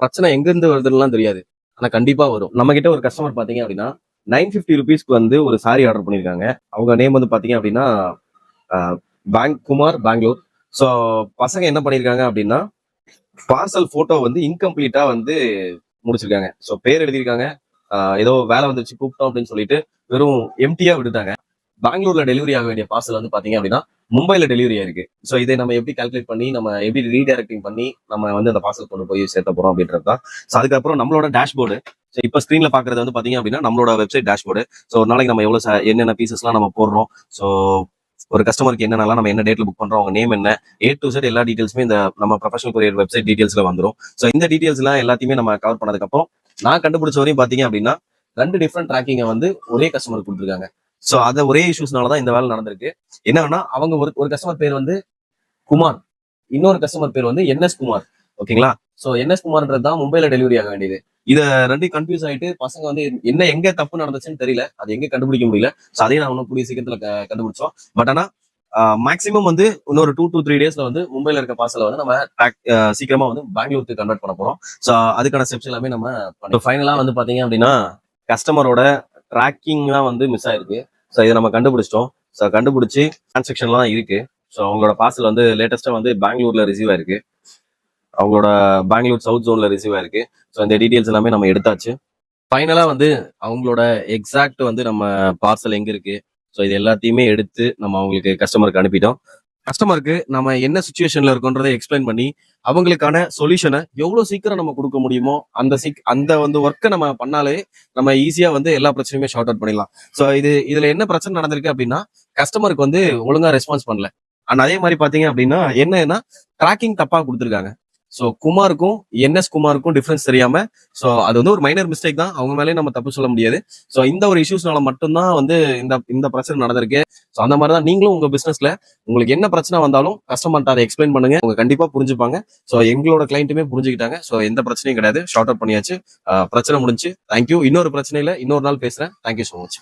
பிரச்சனை எங்க இருந்து வருதுன்னு தெரியாது. ஆனா கண்டிப்பா வரும். நம்ம கிட்ட ஒரு கஸ்டமர் பாத்தீங்க அப்படின்னா 950 வந்து ஒரு சாரி ஆர்டர் பண்ணிருக்காங்க. அவங்க நேம் வந்து பாத்தீங்க அப்படின்னா பேங்க் குமார் பெங்களூர். ஸோ பசங்க என்ன பண்ணிருக்காங்க அப்படின்னா பார்சல் போட்டோ வந்து இன்கம்ப்ளீட்டா வந்து முடிச்சிருக்காங்க. ஸோ பேர் எழுதியிருக்காங்க. ஏதோ வேலை வந்துருச்சு கூப்பிட்டோம் அப்படின்னு சொல்லிட்டு வெறும் எம்டியா விட்டுட்டாங்க. பெங்களூர்ல டெலிவரி ஆக வேண்டிய பார்சல் வந்து பாத்தீங்க அப்படின்னா மும்பைல டெலிவரி ஆயிருக்கு. ஸோ இதை நம்ம எப்படி கால்குலேட் பண்ணி நம்ம எப்படி ரீடைரக்டிங் பண்ணி நம்ம வந்து அந்த பார்சல் கொண்டு போய் சேர்த்த போறோம் அப்படின்றது தான். ஸோ அதுக்கப்புறம் நம்மளோட டேஷ்போர்டு. ஸோ இப்போ ஸ்க்ரீன்ல பாக்குறது வந்து பாத்தீங்க அப்படின்னா நம்மளோட வெப்சைட் டேஷ்போர்டு. ஸோ ஒரு நாளைக்கு நம்ம எவ்வளவு என்னென்ன பீசஸ்லாம் நம்ம போடுறோம். ஸோ ஒரு கஸ்டமருக்கு என்னென்னலாம் நம்ம என்ன டேட்ல புக் பண்றோம், அவங்க நேம் என்ன, ஏ டு செட் எல்லா டீடைல்ஸுமே இந்த நம்ம ப்ரொஃபஷனல் கொரியர் வெப்சைட் டீடைல்ஸ்ல வந்துரும். ஸோ இந்த டீடைல்ஸ் எல்லாம் எல்லாத்தையுமே நம்ம கவர் பண்ணதுக்கு அப்புறம் நான் கண்டுபிடிச்ச வரையும் பாத்தீங்க அப்படின்னா 2 டிஃப்ரெண்ட் ட்ராக்கிங்கை வந்து ஒரே கஸ்டமர் கொடுத்துருக்காங்க. ஸோ அத ஒரே இஷ்யூஸ்னால தான் இந்த வேலை நடந்திருக்கு. என்னன்னா அவங்க ஒரு ஒரு கஸ்டமர் பேர் வந்து குமார், இன்னொரு கஸ்டமர் பேர் வந்து என்எஸ் குமார். ஓகேங்களா? ஸோ என்எஸ் குமார்ன்றது தான் மும்பைல டெலிவரி ஆக வேண்டியது. இத 2 கன்ஃபியூஸ் ஆயிட்டு பசங்க வந்து என்ன எங்க தப்பு நடந்துச்சுன்னு தெரியல. அது எங்க கண்டுபிடிக்க முடியல. ஸோ அதையும் நான் இன்னும் கூடிய சீக்கிரத்துல கண்டுபிடிச்சோம். பட் ஆனா மேக்ஸிமம் வந்து இன்னொரு 2 to 3 டேஸ்ல வந்து மும்பைல இருக்க பார்சலை வந்து நம்ம சீக்கிரமா வந்து பெங்களூருக்கு கன்வெர்ட் பண்ண போறோம். ஸோ அதுக்கான ஸ்டெப்ஸ் எல்லாமே நம்ம பண்ணோம். ஃபைனலா வந்து பாத்தீங்க அப்படின்னா கஸ்டமரோட ட்ராக்கிங் தான் வந்து மிஸ் ஆயிருக்கு. ஸோ இதை நம்ம கண்டுபிடிச்சிட்டோம். ஸோ கண்டுபிடிச்சி டிரான்சாக்ஷன்லாம் இருக்கு. ஸோ அவங்களோட பார்சல் வந்து லேட்டஸ்டா வந்து பெங்களூர்ல ரிசீவ் ஆயிருக்கு. அவங்களோட பெங்களூர் சவுத் ஜோன்ல ரிசீவ் ஆயிருக்கு. ஸோ இந்த டீடைல்ஸ் எல்லாமே நம்ம எடுத்தாச்சு. ஃபைனலா வந்து அவங்களோட எக்ஸாக்ட் வந்து நம்ம பார்சல் எங்க இருக்கு, ஸோ இது எல்லாத்தையுமே எடுத்து நம்ம அவங்களுக்கு கஸ்டமருக்கு அனுப்பிட்டோம். கஸ்டமருக்கு நம்ம என்ன சுச்சுவேஷன்ல இருக்கோன்றதை எக்ஸ்பிளைன் பண்ணி அவங்களுக்கான சொல்யூஷனை எவ்வளவு சீக்கிரம் நம்ம கொடுக்க முடியுமோ அந்த வந்து ஒர்க்கை நம்ம பண்ணாலே நம்ம ஈஸியா வந்து எல்லா பிரச்சனையுமே ஷார்ட் அவுட் பண்ணிடலாம். ஸோ இதுல என்ன பிரச்சனை நடந்திருக்கு அப்படின்னா கஸ்டமருக்கு வந்து ஒழுங்கா ரெஸ்பான்ஸ் பண்ணல. அண்ட் அதே மாதிரி பாத்தீங்க அப்படின்னா என்னன்னா ட்ராக்கிங் தப்பா கொடுத்துருக்காங்க. ஸோ குமாருக்கும் என்எஸ் குமாருக்கும் டிஃபரன்ஸ் தெரியாம, ஸோ அது வந்து ஒரு மைனர் மிஸ்டேக் தான். அவங்க மேலேயும் நம்ம தப்பு சொல்ல முடியாது. ஸோ இந்த ஒரு இஷ்யூஸ்னால மட்டும்தான் வந்து இந்த இந்த பிரச்சனை நடந்திருக்கு. ஸோ அந்த மாதிரி தான் நீங்களும் உங்க பிசினஸ்ல உங்களுக்கு என்ன பிரச்சனை வந்தாலும் கஸ்டமர்ட்ட அதை எக்ஸ்பிளைன் பண்ணுங்க. அவங்க கண்டிப்பா புரிஞ்சுப்பாங்க. ஸோ எங்களோட கிளைண்ட்டுமே புரிஞ்சுக்கிட்டாங்க. ஸோ எந்த பிரச்சனையும் கிடையாது. ஷார்ட் அவுட் பண்ணியாச்சு. பிரச்சனை முடிஞ்சு. தேங்க்யூ. இன்னொரு பிரச்சனையில இன்னொரு நாள் பேசுறேன். Thank you so much.